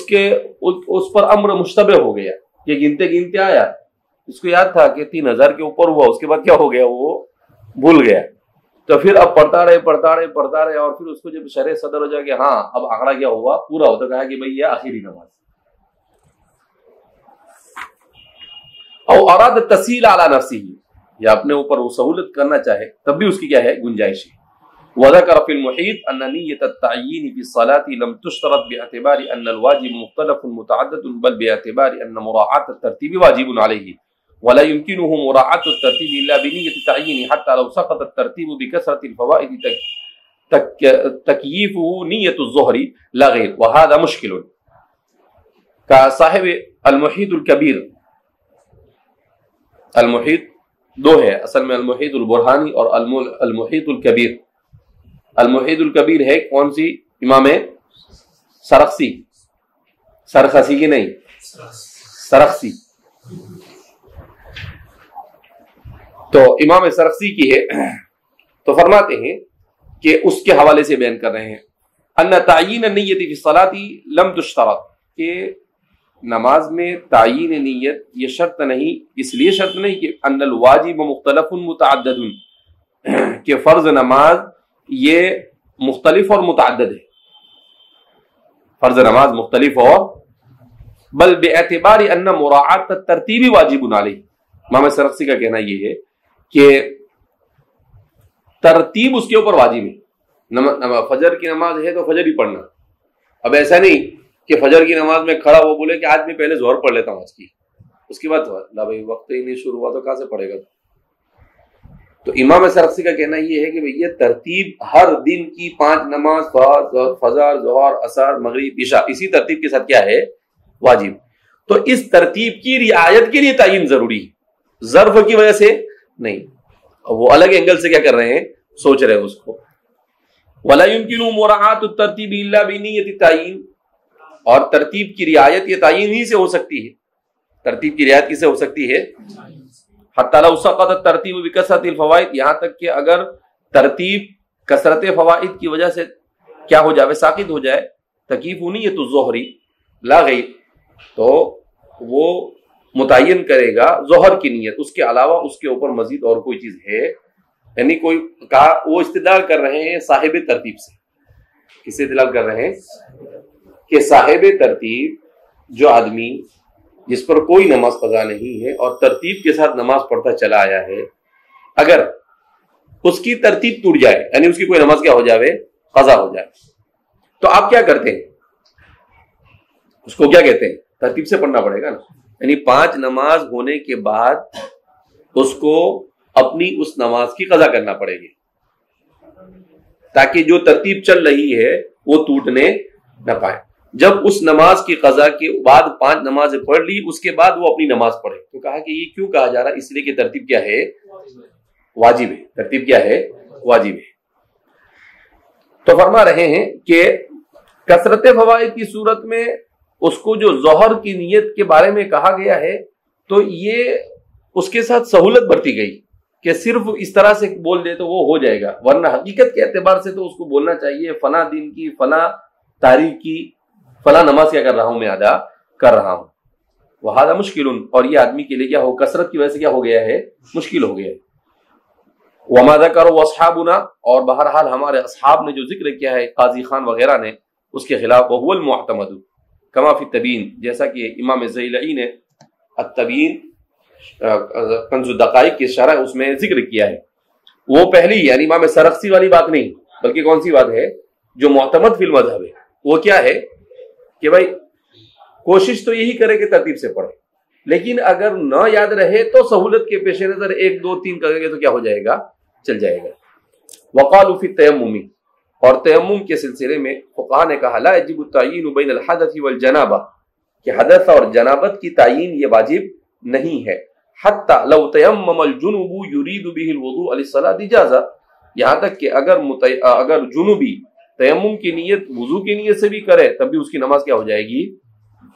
پر امر مشتبہ ہو گیا، یہ گنتے گنتے آیا، اس کو یاد تھا کہ 3000 کے اوپر ہوا، اس کے بعد کیا ہو گیا، وہ بھول گیا. تو پھر اب پڑھتا رہے اور پھر اس کو جب شرح صدر ہو جائے کہ ہاں اب آنکڑا کیا ہوا، پورا ہو، تو کہا کہ بھئی یہ آخری نماز. او اراد التسهيل على نفسه، یا اپنے اوپر وہ سہولت کرنا چاہے، تب بھی اس کی کیا ہے، گنجائش ہے. وذكر في المحيط ان نية التعيين في الصلاة لم تشترط باعتبار ان الواجب مختلف متعدد، بل باعتبار ان مراعاة الترتيب واجب عليه، ولا يمكنه مراعاة الترتيب الا بنية التعيين، حتى لو سقط الترتيب بكثرة الفوائد تكييفه نية الظهر لا غير، وهذا مشكل. كصاحب المحيط الكبير، المحيط دو ہے اصل میں، المحيط البرہانی اور المحيط الكبير. المحيط الكبير ہے کون سی، امام سرخسی کی نہیں، سرخسی، تو امام سرخسی کی ہے. تو فرماتے ہیں کہ اس کے حوالے سے بیان کر رہے ہیں ان تعیین النیت فی الصلاۃ لم تشترط، کہ نماز میں تعیین نیت یہ شرط نہیں، اس لیے شرط نہیں کہ ان الواجب مختلف متعدد، کہ فرض نماز یہ مختلف اور متعدد ہے، فرض نماز مختلف اور، بل باعتبار ان مراعاۃ الترتیب واجب علیہ. امام سرخسی کا کہنا یہ ہے کہ ترتیب اس کے اوپر واجب ہے. فجر کی نماز ہے تو فجر ہی پڑھنا. اب ایسا نہیں کہ فجر کی نماز میں کھڑا وہ بولے کہ آج میں پہلے ظہر پڑھ لیتا ہوں آج کی، اس کے بعد لا بھائی وقت ہی نہیں شروع ہوا تو کہاں سے پڑھے گا. تو امام سرخسی کا کہنا یہ ہے کہ یہ ترتیب ہر دن کی 5 نماز، فجر، ظہر، عصر، مغرب، عشاء، اسی ترتیب کے ساتھ کیا ہے، واجب. تو اس ترتیب کی رعایت کے لیے تعین ضروری ہے، ظرف کی وجہ سے نہیں. وہ الگ اینگل سے کیا کر رہے ہیں، سوچ رہے ہیں اس کو. وَلَا يُمْكِنُ مُرَاعَاةُ التَّرْتِيبِ إِلَّا بِنِيَّةِ التَّعْيِينِ، اور ترتیب کی رعایت یہ تعین ہی سے ہو سکتی ہے. ترتیب کی رعایت کس سے ہو سکتی ہے، حتی لو سقط الترتیب بکثرت الفوائد، یہاں تک کہ اگر ترتیب کثرت فوائد کی وجہ سے کیا ہو جائے، ساقط ہو جائے، تکیف نیت الظہر لا غیر، تو وہ متعین کرے گا ظہر کی نیت، اس کے علاوہ اس کے اوپر مزید اور کوئی چیز ہے. یعنی کوئی کہا وہ استدلال کر رہے ہیں صاحب ترتیب سے. کس سے استدلال کر رہے ہیں کہ صاحب ترتیب جو آدمی جس پر کوئی نماز قضا نہیں ہے اور ترتیب کے ساتھ نماز پڑھتا چلا آیا ہے، اگر اس کی ترتیب ٹوٹ جائے، یعنی اس کی کوئی نماز کیا ہو جائے، قضا ہو جائے، تو آپ کیا کرتے ہیں، اس کو کیا کہتے ہیں، ترتیب سے پڑھنا پڑے گا نا. یعنی 5 نماز ہونے کے بعد اس کو اپنی اس نماز کی قضا کرنا پڑے گی، تاکہ جو ترتیب چل رہی ہے وہ ٹوٹنے نہ پائے. جب اس نماز کی قضا کے بعد 5 نمازیں پڑھ لی، اس کے بعد وہ اپنی نماز پڑھے. تو کہا کہ یہ کیوں کہا جا رہا، اس لیے کہ ترتیب کیا ہے، واجب ہے. ترتیب کیا ہے، واجب ہے. تو فرما رہے ہیں کہ کثرت فوائد کی صورت میں اس کو جو ظہر کی نیت کے بارے میں کہا گیا ہے، تو یہ اس کے ساتھ سہولت برتی گئی کہ صرف اس طرح سے بول دے تو وہ ہو جائے گا، ورنہ حقیقت کے اعتبار سے تو اس کو بولنا چاہیے فلاں دن کی فلاں تاریخ کی فلاں نماز کیا کر رہا ہوں، میں ادا کر رہا ہوں. وہذا مشکل، اور یہ آدمی کے لیے کیا ہو، کثرت کی وجہ سے کیا ہو گیا ہے، مشکل ہو گیا ہے. وما ذکروا اصحابنا، اور بہرحال ہمارے اصحاب نے جو ذکر کیا ہے قاضی خان وغیرہ نے اس کے خلاف، وهو المعتمد، کما فی التبیین، جیسا کہ امام زیلعی نے التبیین کنز الدقائق کی شرح اس میں ذکر کیا ہے. وہ پہلی یعنی امام سرخسی والی بات نہیں، بلکہ کون سی بات ہے جو معتمد فی المذہب ہے. وہ کیا ہے کہ بھائی کوشش تو یہی کرے کہ ترتیب سے پڑھے، لیکن اگر نہ یاد رہے تو سہولت کے پیش نظر 1 2 3 کرے گے تو کیا ہو جائے گا، چل جائے گا. وقالوا فی التیمم، اور تیمم کے سلسلے میں فقہاء نے کہا لا یجب التعیین بین الحدث والجنابہ، کہ حدث اور جنابت کی تعیین یہ واجب نہیں ہے. حتی لو تیمم الجنوب یرید به الوضوء للصلاۃ جاز، یہاں تک کہ اگر جنوبی تیمم کی نیت وضو کی نیت سے بھی کرے تب بھی اس کی نماز کیا ہو جائے گی،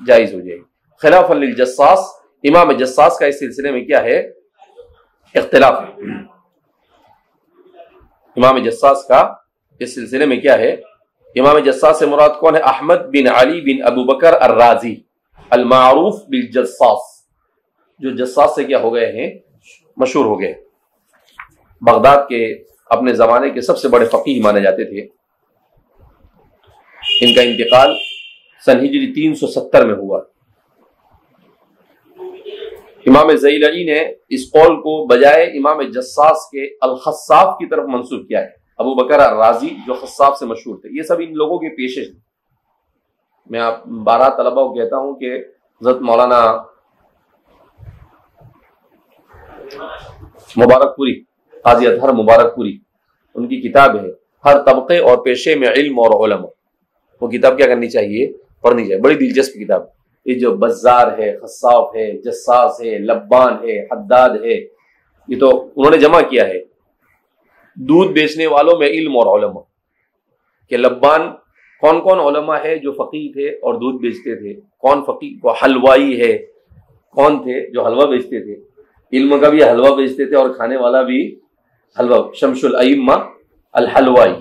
جائز ہو جائے گی. خلافا للجصاص، امام جصاص کا اس سلسلے میں کیا ہے، اختلاف ہے. امام جصاص کا اس سلسلے میں کیا ہے، امام جصاص سے مراد کون ہے، احمد بن علی بن ابو بکر الرازی المعروف بالجصاص، جو جصاص سے کیا ہو گئے ہیں، مشہور ہو گئے. بغداد کے اپنے زمانے کے سب سے بڑے فقیہ مانے جاتے تھے. ان کا انتقال سن ہجری 370 میں ہوا. امام زیلعی نے اس قول کو بجائے امام جصاص کے الخصاف کی طرف منسوب کیا ہے. ابو بکر الرازی جو خصاف سے مشہور تھے، یہ سب ان لوگوں کے پیشے ہیں. میں آپ 12 طلبہ کو کہتا ہوں کہ حضرت مولانا مبارک پوری، قاضی اطہر مبارک پوری، ان کی کتاب ہے ہر طبقے اور پیشے میں علم اور علماء. وہ کتاب کیا کرنی چاہیے، پڑھنی چاہیے. بڑی دلچسپ کتاب. یہ جو بزار ہے، خصاف ہے، جصاص ہے، لبان ہے، حداد ہے، یہ تو انہوں نے جمع کیا ہے دودھ بیچنے والوں میں علم اور علماء. کہ لبان کون کون علماء ہے جو فقیہ تھے اور دودھ بیچتے تھے، کون فقیہ کو حلوائی ہے، کون تھے جو حلوہ بیچتے تھے، علم کا بھی حلوہ بیچتے تھے اور کھانے والا بھی حلوہ. شمس الائمہ الحلوائی.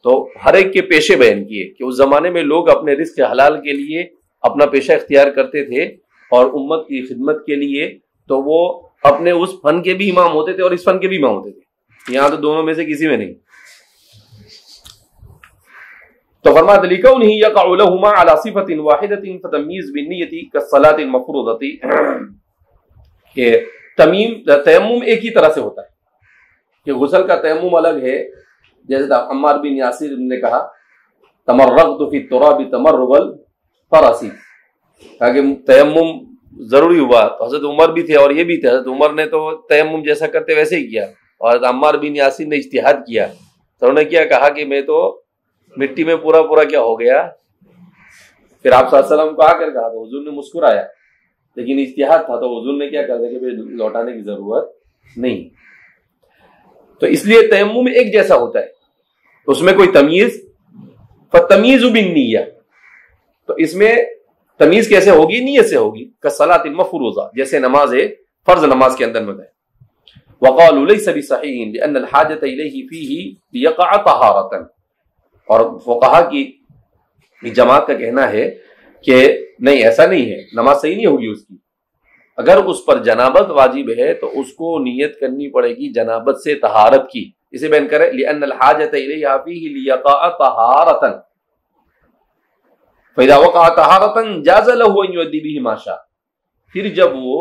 تو ہر ایک کے پیشے بیان کیے کہ اس زمانے میں لوگ اپنے رزق حلال کے لیے اپنا پیشہ اختیار کرتے تھے اور امت کی خدمت کے لیے تو وہ اپنے اس فن کے بھی امام ہوتے تھے اور اس فن کے بھی امام ہوتے تھے. یہاں تو دونوں میں سے کسی میں نہیں. تو فرماتے لِكَوْنِهِ يَقَعُ لَهُمَا عَلَى صِفَةٍ وَاحِدَةٍ فَتَمْيِيزٌ بِالنِّيَّةِ كَالصَّلَاةِ الْمَفْرُوضَةِ، کہ تیمم ایک ہی طرح سے ہوتا ہے کہ غسل کا تیمم الگ ہے. جیسے عمار بن یاسر نے کہا تمرغت فی التراب تمرغ الفرس، تاکہ تیمم ضروری ہوا تو حضرت عمر بھی تھے اور یہ بھی تھے. حضرت عمر نے تو تیمم جیسا کرتے ویسے ہی کیا اور حضرت عمار بن یاسر نے اجتہاد کیا. تو انہوں نے کیا کہا کہ میں تو مٹی میں پورا کیا ہو گیا. پھر آپ صلی اللہ علیہ وسلم کو آ کر کہا تو حضور نے مسکرایا، لیکن اجتہاد تھا تو حضور نے کیا کہا کہ لوٹانے کی ضرورت نہیں. تو اس لیے تیمم ایک جیسا ہوتا ہے، اس میں کوئی تمیز. فتمیز بالنیہ، تو اس میں تمیز کیسے ہوگی، نیت سے ہوگی. کالصلاۃ المفروضہ، جیسے نماز فرض نماز کے اندر میں ہے. وقالوا ليس بصحيح لان الحاجة اليه فيه ليقع طهارة، اور فقہا کی جماعت کا کہنا ہے کہ نہیں، ایسا نہیں ہے، نماز صحیح نہیں ہوگی اس کی. اگر اس پر جنابت واجب ہے تو اس کو نیت کرنی پڑے گی جنابت سے طہارت کی. اسے بیان کرے لأن الحاجة إليها فيه ليقع طهارة، فإذا وقع طهارة جاز له أن يؤدي به ما شاء. پھر جب وہ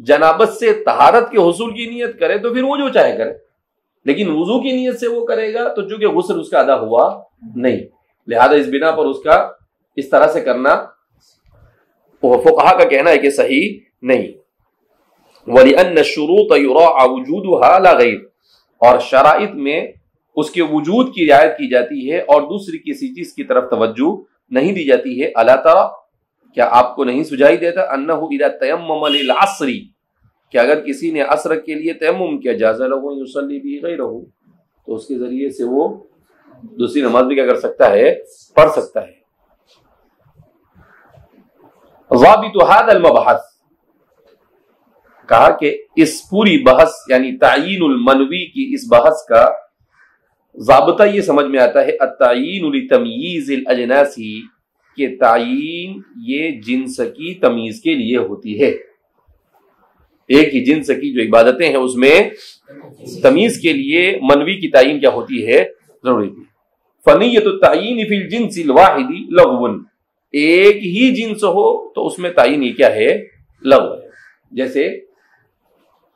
جنابت سے طہارت کے حصول کی نیت کرے تو پھر وہ جو چاہے کرے، لیکن وضو کی نیت سے وہ کرے گا تو چونکہ غسل اس کا ادا ہوا نہیں، لہذا اس بنا پر اس کا اس طرح سے کرنا فقہا کا کہنا ہے کہ صحیح نہیں. وَلِأَنَّ الشُّرُوطَ يُرَاعَ وُجُودُهَا لَا غَيْرُ، اور شرائط میں اس کے وجود کی رعایت کی جاتی ہے اور دوسری کسی چیز کی طرف توجہ نہیں دی جاتی ہے. الا ترى، کیا آپ کو نہیں سجائی دیتا، انه اذا تیمم للعصر، کہ اگر کسی نے عصر کے لیے تیمم کیا، جاز له ان يصلي به غيره، تو اس کے ذریعے سے وہ دوسری نماز بھی کیا کر سکتا ہے، پڑھ سکتا ہے. ضابط هذا المبحث، کہا کہ اس پوری بحث یعنی تعیین المنوی کی اس بحث کا ضابطہ یہ سمجھ میں آتا ہے التعیین لتمییز الاجناس، کہ تعیین یہ جنس کی تمیز کے لیے ہوتی ہے. ایک ہی جنس کی جو عبادتیں ہیں اس میں تمیز کے لیے منوی کی تعیین کیا ہوتی ہے، ضروری تھی. فنیت التعیین فی الجنس الواحد لغو، ایک ہی جنس ہو تو اس میں تعین یہ کیا ہے؟ لغو ہے. جیسے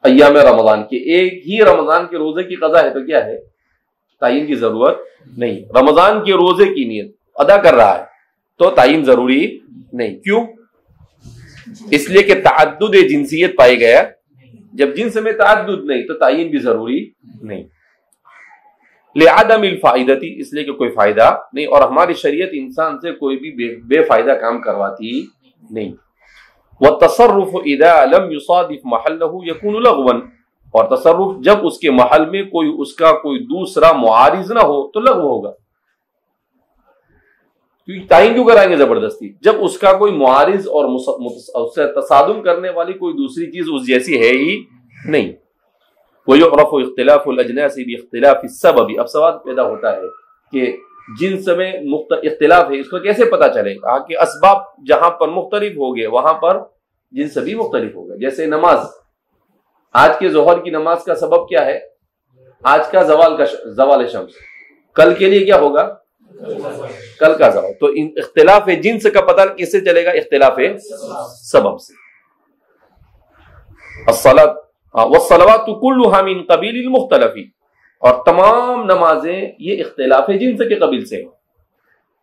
ایام رمضان کے ایک ہی رمضان کے روزے کی قضا ہے تو کیا ہے؟ تعین کی ضرورت نہیں. رمضان کے روزے کی نیت ادا کر رہا ہے تو تعین ضروری نہیں. کیوں؟ اس لیے کہ تعدد جنسیت پائی گیا. جب جنس میں تعدد نہیں تو تعین بھی ضروری نہیں. لعدم الفائدتی، اس لیے کہ کوئی فائدہ نہیں، اور ہماری شریعت انسان سے کوئی بھی بے فائدہ کام کرواتی نہیں. والتصرف اذا لم يصادف محله يكون لغوا، اور تصرف جب اس کے محل میں اس کا کوئی دوسرا معارض نہ ہو تو لغو ہوگا. کیونکہ تعین کیوں کرائیں گے زبردستی جب اس کا کوئی معارض اور اس سے تصادم کرنے والی کوئی دوسری چیز اس جیسی ہے ہی نہیں. وَيُعْرَفُ اختلاف الاجناس باختلاف السبب. اب سوال پیدا ہوتا ہے کہ جنس میں اختلاف ہے، اس کو کیسے پتا چلے گا کہ اسباب جہاں پر مختلف ہو گئے وہاں پر جنس بھی مختلف ہوگا. جیسے نماز، آج کے ظہر کی نماز کا سبب کیا ہے؟ آج کا زوال شمس. کل کے لیے کیا ہوگا؟ کل کا زوال. تو اختلاف جنس کا پتہ کس سے چلے گا؟ اختلاف سبب سے. والصلوات كلها من قبيل المختلف، اور تمام نمازیں یہ اختلاف جنس کے قبیل سے ہیں.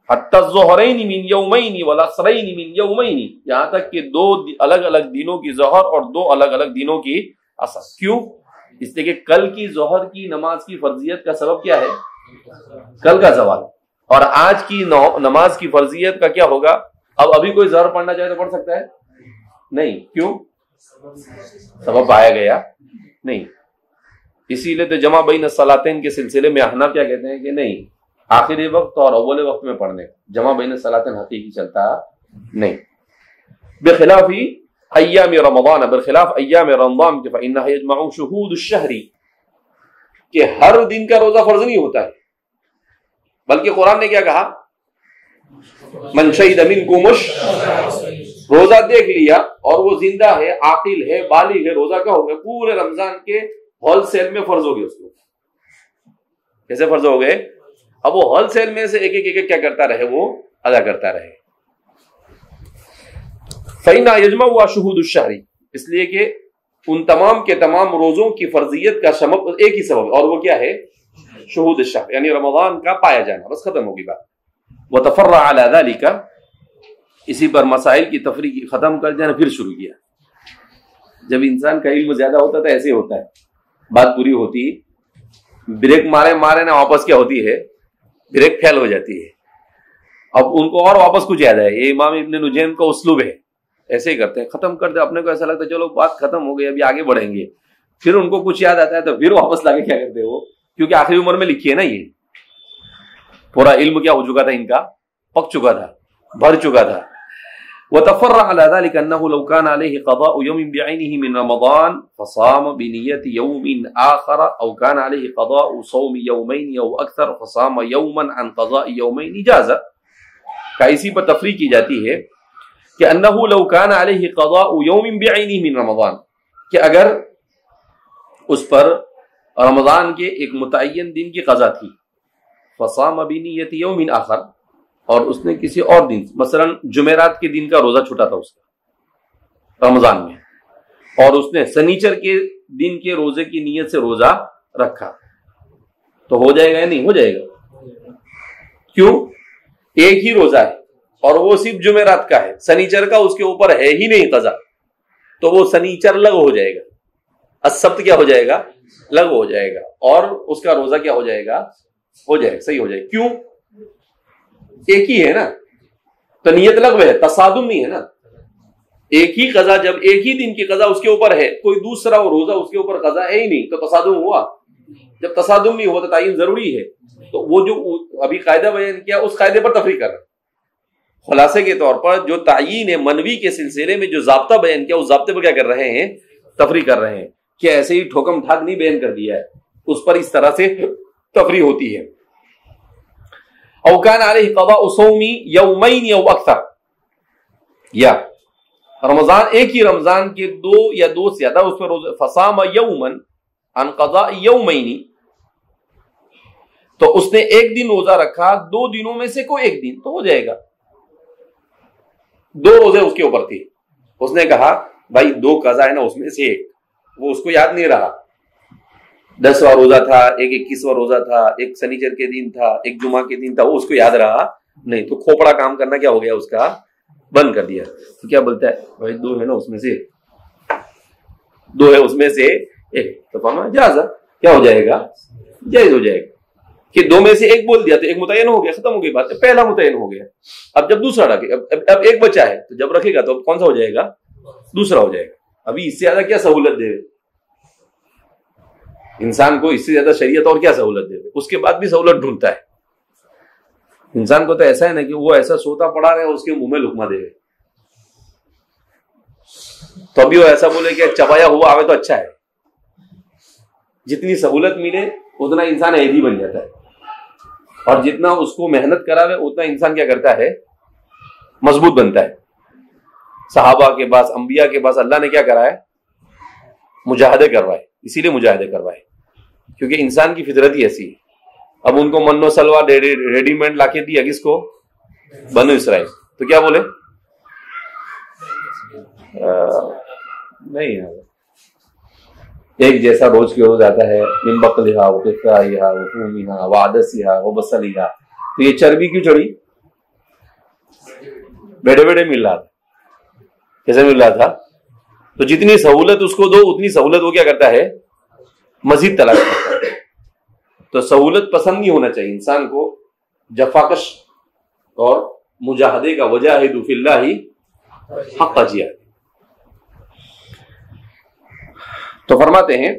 حتی الظہرین من یومین والعصرین من یومین، یہاں تک کہ دو الگ الگ دنوں کی ظہر اور دو الگ الگ دنوں کی عصر. کیوں؟ اس لیے کہ کل کی ظہر کی نماز کی فرضیت کا سبب کیا ہے؟ کل کا زوال. اور آج کی نماز کی فرضیت کا کیا ہوگا؟ اب ابھی کوئی ظہر پڑھنا چاہے تو پڑھ سکتا ہے؟ نہیں. کیوں؟ سبب آیا گیا نہیں. اسی لیے تو جمع بین الصلاتین کے سلسلے میں احناف کیا کہتے ہیں کہ نہیں، آخری وقت اور اول وقت میں پڑھنے جمع بین الصلاتین حقیقی چلتا نہیں. بخلاف ایام رمضان، برخلاف ایام رمضان کے فإنها يجمع شهود الشهر، کہ ہر دن کا روزہ فرض نہیں ہوتا ہے، بلکہ قرآن نے کیا کہا؟ من شہد منکم روزہ دیکھ لیا اور وہ زندہ ہے، عاقل ہے، بالغ ہے، روزہ کا ہو گیا، پورے رمضان کے ہول سیل میں فرض ہو گئے. اس کو کیسے فرض ہو گئے؟ اب وہ ہول سیل میں سے ایک ایک کیا کرتا رہے؟ وہ ادا کرتا رہے. فإنها يجمع شهود الشهر، اس لیے کہ ان تمام کے تمام روزوں کی فرضیت کا سبب ایک ہی سبب، اور وہ کیا ہے؟ شہود الشهر، یعنی رمضان کا پایا جانا. بس ختم ہوگی بات. وتفرع على ذلك، اسی پر مسائل کی تفریق ختم کر دینا، پھر شروع کیا. جب انسان کا علم زیادہ ہوتا ہے تو ایسے ہوتا ہے، بات پوری ہوتی، بریک مارے نہ واپس کیا ہوتی ہے؟ بریک فیل ہو جاتی ہے. اب ان کو اور واپس کچھ یاد ہے. یہ امام ابن نجیم کا اسلوب ہے، ایسے ہی کرتے ہیں، ختم کر دے. اپنے کو ایسا لگتا ہے چلو بات ختم ہو گئی، ابھی آگے بڑھیں گے. پھر ان کو کچھ یاد آتا ہے تو پھر واپس لا کے کیا کرتے ہیں وہ، کیونکہ آخری عمر میں لکھی ہے نا، یہ پورا علم کیا ہو چکا تھا، ان کا پک چکا تھا، بھر چکا تھا. وتفرع على ذلك انه لو كان عليه قضاء يوم بعينه من رمضان فصام بنية يوم آخر، او كان عليه قضاء صوم يومين او اكثر فصام يوما عن قضاء يومين جاز. کا اسی پر تفریق کی جاتی ہے کہ انه لو كان عليه قضاء يوم بعينه من رمضان، کہ اگر اس پر رمضان کے ایک متعین دن کی قضا تھی، فصام بنیة يوم آخر، اور اس نے کسی اور دن، مثلا جمعرات کے دن کا روزہ چھوٹا تھا اس کا رمضان میں، اور اس نے سنیچر کے دن کے روزے کی نیت سے روزہ رکھا، تو ہو جائے گا یا نہیں؟ ہو جائے گا. کیوں؟ ایک ہی روزہ ہے اور وہ صرف جمعرات کا ہے، سنیچر کا اس کے اوپر ہے ہی نہیں قضا، تو وہ سنیچر لغو ہو جائے گا، السبت کیا ہو جائے گا؟ لغو ہو جائے گا، اور اس کا روزہ کیا ہو جائے گا؟ ہو جائے گا، صحیح ہو جائے گا. کیوں؟ ایک ہی ہے نا، تو نیت لغو ہے، تصادم نہیں ہے نا. ایک ہی قضا، جب ایک ہی دن کی قضا اس کے اوپر ہے، کوئی دوسرا روزہ اس کے اوپر قضا ہے ہی نہیں، تو تصادم ہوا. جب تصادم نہیں ہوا تو تعین ضروری ہے. تو وہ جو ابھی قاعدہ بیان کیا اس قاعدے پر تفریق کر رہا ہے. خلاصے کے طور پر جو تعین منوی کے سلسلے میں جو ضابطہ بیان کیا، اس ضابطے پر کیا کر رہے ہیں؟ تفریق کر رہے ہیں، کہ ایسے ہی ٹھوکم ٹھاک نہیں بیان کر دیا ہے، اس پر اس طرح سے تفریق ہوتی ہے. او کان علیہ قضاء صوم یومین او اکثر، یا رمضان ایک ہی رمضان کے دو یا دو سے زیادہ اس پر روزہ، فصام یوما عن قضاء یومین، تو اس نے ایک دن روزہ رکھا دو دنوں میں سے کوئی ایک دن، تو ہو جائے گا. 2 روزے اس کے اوپر تھی. اس نے کہا بھائی 2 قضا ہے نا اس میں سے ایک, وہ اس کو یاد نہیں رہا. 10واں روزہ تھا, ایک 21واں روزہ تھا, ایک سنیچر کے دن تھا, ایک جمعہ کے دن تھا, وہ اس کو یاد رہا نہیں. تو کھوپڑا کام کرنا کیا ہو گیا, اس کا بند کر دیا. تو کیا بولتا ہے بھائی 2 ہے نا اس میں سے 2 ہے اس میں سے ایک. تو فرمایا جائز, کیا ہو جائے گا, جائز ہو جائے گا کہ 2 میں سے ایک بول دیا تو ایک متعین ہو گیا, ختم ہو گئی بات. پہلا متعین ہو گیا. اب جب دوسرا رکھے, اب ایک بچہ ہے تو جب رکھے گا تو اب کون سا ہو جائے گا, دوسرا ہو جائے گا. ابھی اس سے زیادہ کیا سہولت دے انسان کو, اس سے زیادہ شریعت اور کیا سہولت دے. اس کے بعد بھی سہولت ڈھونڈتا ہے انسان کو. تو ایسا ہے نا کہ وہ ایسا سوتا پڑا رہے اس کے منہ میں لقمہ دے, تو ابھی وہ ایسا بولے کہ چبایا ہوا آوے تو اچھا ہے. جتنی سہولت ملے اتنا انسان عیدی بن جاتا ہے, اور جتنا اس کو محنت کراوے اتنا انسان کیا کرتا ہے, مضبوط بنتا ہے. صحابہ کے پاس, انبیاء کے پاس اللہ نے کیا کرائے, مجاہدے کروائے. اسی لیے مجاہدے کروائے کیونکہ انسان کی فطرت ہی ایسی ہے. اب ان کو من و سلوا ریڈی میڈ لا کے دیا کس کو, بنو اسرائیل. تو کیا بولے نہیں, ایک جیسا روز کے روز آتا ہے, من بقلہا وقفائہا وفومہا وعدسہا وبصلہا. تو یہ چربی کیوں چڑھی, بیڑے بیڑے مل رہا تھا. کیسے مل رہا تھا؟ تو جتنی سہولت اس کو دو اتنی سہولت وہ کیا کرتا ہے, مزید تلاش کرتا ہے. تو سہولت پسند نہیں ہونا چاہیے انسان کو. جفاکش اور مجاہدے کا وجاہدوا فی اللہ حق جہاد. تو فرماتے ہیں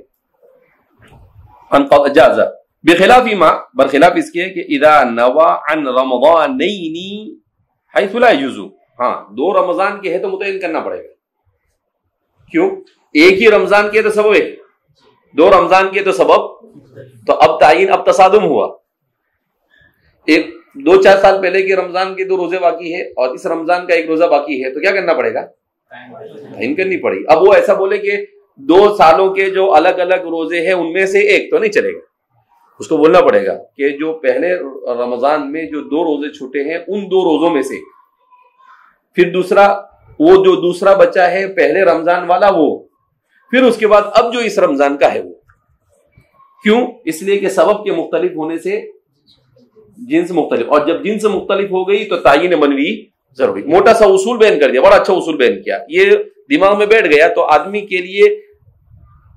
جاز بخلاف ما, برخلاف اس کے کہ اذا نوى عن رمضانین حیث لا يجوز. ہاں 2 رمضان کے ہے تو متعین کرنا پڑے گا. کیوں, ایک ہی رمضان کے تو سبب ہے, 2 رمضان کے تو سبب. تو اب تعین, اب تصادم ہوا. 2-4 سال پہلے کے رمضان کے 2 روزے باقی ہے اور اس رمضان کا 1 روزہ باقی ہے, تو کیا کرنا پڑے گا, تعین کرنی پڑے گی. اب وہ ایسا بولے کہ 2 سالوں کے جو الگ الگ روزے ہیں ان میں سے ایک, تو نہیں چلے گا. اس کو بولنا پڑے گا کہ جو پہلے رمضان میں جو 2 روزے چھوٹے ہیں ان 2 روزوں میں سے, پھر دوسرا وہ جو دوسرا بچہ ہے پہلے رمضان والا وہ, پھر اس کے بعد اب جو اس رمضان کا ہے وہ. کیوں, اس لیے کہ سبب کے مختلف ہونے سے جنس مختلف, اور جب جنس مختلف ہو گئی تو تعین منوی ضروری. موٹا سا اصول بیان کر دیا, بڑا اچھا اصول بیان کیا, یہ دماغ میں بیٹھ گیا تو آدمی کے لیے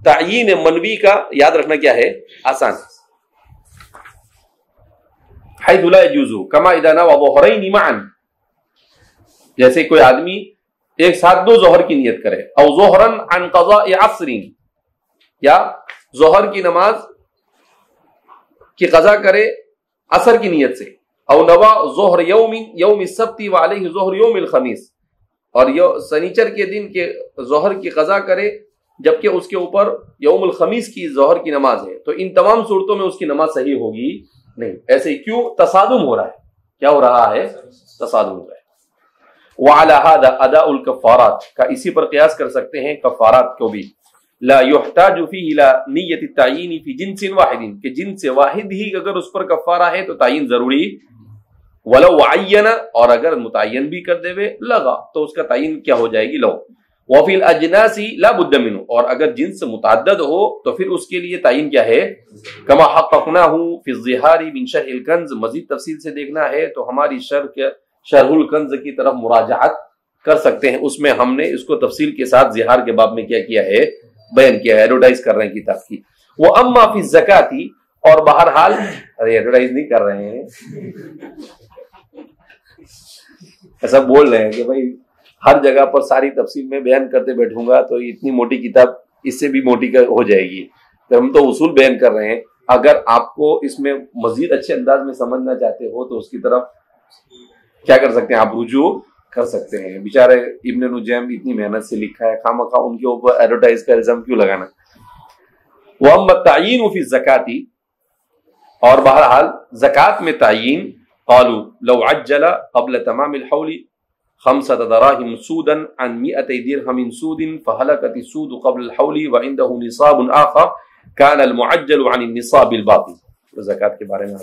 تعین منوی کا یاد رکھنا کیا ہے, آسان. حیث لا یجوز کما اذا نوى ظہرین معا, جیسے کوئی آدمی ایک ساتھ 2 ظہر کی نیت کرے, او ظہرا عن قضاء عصر, یا ظہر کی نماز کی قضا کرے عصر کی نیت سے, او نوا ظہر یوم السبت وعلیہ ظہر یوم الخمیس, اور سنیچر کے دن کے ظہر کی قضا کرے جبکہ اس کے اوپر یوم الخمیس کی ظہر کی نماز ہے. تو ان تمام صورتوں میں اس کی نماز صحیح ہوگی نہیں. ایسے کیوں, تصادم ہو رہا ہے. کیا ہو رہا ہے, تصادم ہو رہا ہے. وعلى هذا اداء الكفارات کا اسی پر قیاس کر سکتے ہیں کفارات کو بھی. لا يحتاج فيه الى نیت التعیین فی جنس واحد, کہ جنس واحد ہی اگر اس پر کفارہ ہے تو تعین ضروری. ولو عین, اور اگر متعین بھی کر دے لگا تو اس کا تعین کیا ہو جائے گی, لو. وفی الاجناس لا بد منه, اور اگر جنس متعدد ہو تو پھر اس کے لیے تعین کیا ہے, کما حققناه فی الظہار من شرح الکنز. مزید تفصیل سے دیکھنا ہے تو ہماری شرح الکنز کی طرف مراجعت کر سکتے ہیں. اس میں ہم نے اس کو تفصیل کے ساتھ زہار کے باب میں کیا کیا ہے, بیان کیا ہے. ایڈورٹائز کر رہے ہیں کتاب کی. وہ اما فی الزکاۃ, اور بہرحال ارے ایڈورٹائز نہیں کر رہے ہیں, ایسا بول رہے ہیں کہ بھائی ہر جگہ پر ساری تفصیل میں بیان کرتے بیٹھوں گا تو اتنی موٹی کتاب اس سے بھی موٹی ہو جائے گی. تو ہم تو اصول بیان کر رہے ہیں. اگر آپ کو اس میں مزید اچھے انداز میں سمجھنا چاہتے ہو تو اس کی طرف کیا کر سکتے ہیں, آپ رجوع کر سکتے ہیں. بیچارے ابن نجیم اتنی محنت سے لکھا ہے, خواہ ان کے اوپر ایڈورٹائز کا الزام کیوں لگانا. وَأَمَّا التَّعْيِينُ فِي الزَّكَاةِ, اور بہرحال زکوٰۃ میں تعین. قالوا لو عجل قبل تمام الحول 5 دراهم سودا عن 200 درهم سود فهلكت السود قبل الحول وعنده نصاب آخر كان المعجل عن النصاب الباقي. زکوٰۃ کے بارے میں